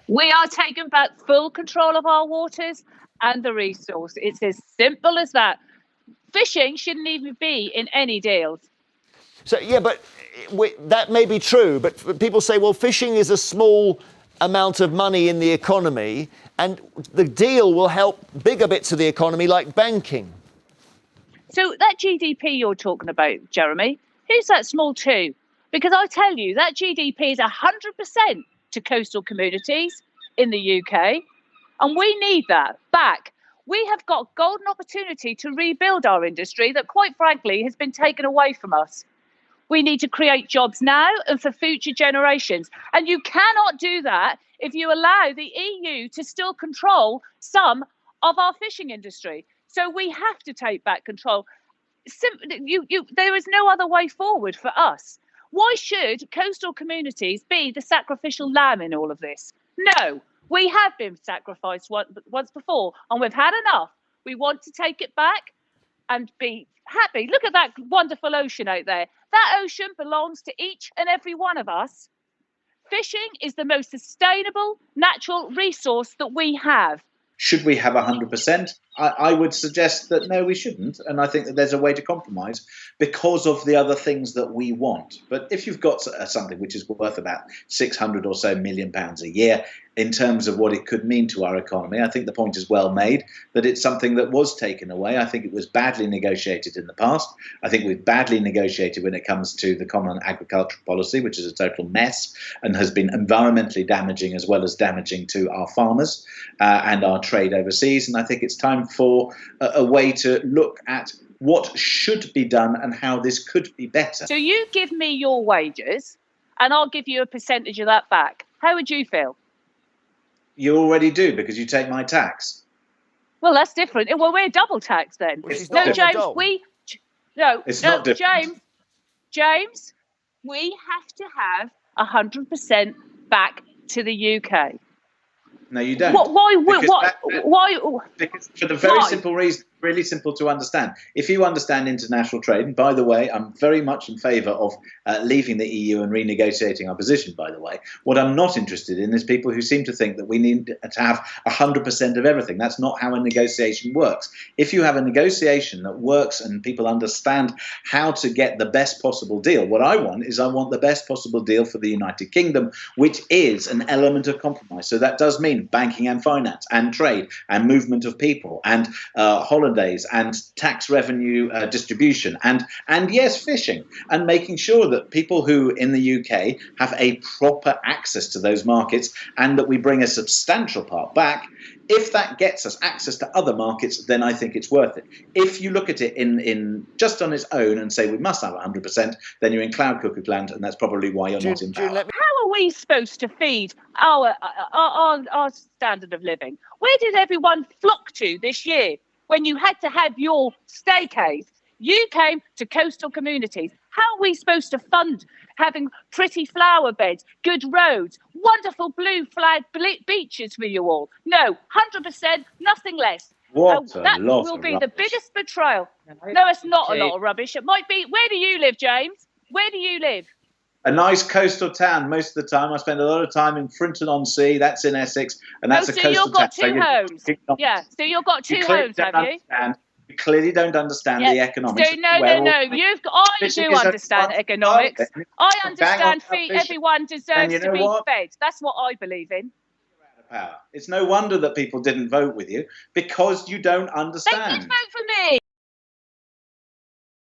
We are taking back full control of our waters and the resource. It's as simple as that. Fishing shouldn't even be in any deals. So, yeah, but that may be true, but people say, well, fishing is a small amount of money in the economy, and the deal will help bigger bits of the economy, like banking. So that GDP you're talking about, Jeremy, who's that small to? Because I tell you, that GDP is 100% to coastal communities in the UK, and we need that back. We have got golden opportunity to rebuild our industry that, quite frankly, has been taken away from us. We need to create jobs now and for future generations. And you cannot do that if you allow the EU to still control some of our fishing industry. So we have to take back control. There is no other way forward for us. Why should coastal communities be the sacrificial lamb in all of this? No, we have been sacrificed once before, and we've had enough. We want to take it back and be happy. Look at that wonderful ocean out there. That ocean belongs to each and every one of us. Fishing is the most sustainable natural resource that we have. Should we have 100%? I would suggest that no, we shouldn't. And I think that there's a way to compromise because of the other things that we want. But if you've got something which is worth about 600 or so million pounds a year, in terms of what it could mean to our economy, I think the point is well made that it's something that was taken away. I think it was badly negotiated in the past. I think we've badly negotiated when it comes to the Common Agricultural Policy, which is a total mess and has been environmentally damaging as well as damaging to our farmers and our trade overseas. And I think it's time for a way to look at what should be done and how this could be better. So you give me your wages and I'll give you a percentage of that back. How would you feel? You already do, because you take my tax. Well, that's different. Well, we're double taxed then. No, James, it's not different. James, we have to have 100% back to the UK. No, you don't. Why? Because for the very simple reason, really simple to understand. If you understand international trade, and by the way, I'm very much in favour of leaving the EU and renegotiating our position, by the way. What I'm not interested in is people who seem to think that we need to have 100% of everything. That's not how a negotiation works. If you have a negotiation that works and people understand how to get the best possible deal, what I want the best possible deal for the United Kingdom, which is an element of compromise. So that does mean banking and finance and trade and movement of people and holidays and tax revenue distribution and yes, fishing, and making sure that people who in the UK have a proper access to those markets and that we bring a substantial part back. If that gets us access to other markets, then I think it's worth it. If you look at it in just on its own and say we must have 100%, then you're in cloud cuckoo land, and that's probably why you're not in power. How are we supposed to feed our standard of living? Where did everyone flock to this year when you had to have your staycays? You came to coastal communities. How are we supposed to fund having pretty flower beds, good roads, wonderful blue flag beaches for you all? No, 100%, nothing less. That will be the biggest betrayal. No, it's not a lot of rubbish. It might be. Where do you live, James? Where do you live? A nice coastal town most of the time. I spend a lot of time in Frinton-on-Sea. That's in Essex, and that's a coastal town. So you've got 2 homes. Yeah, so you've got 2 homes, have you? You clearly don't understand the economics. So no. I do understand economics. I understand everyone deserves to be fed. That's what I believe in. Power. It's no wonder that people didn't vote with you, because you don't understand. They did vote for me.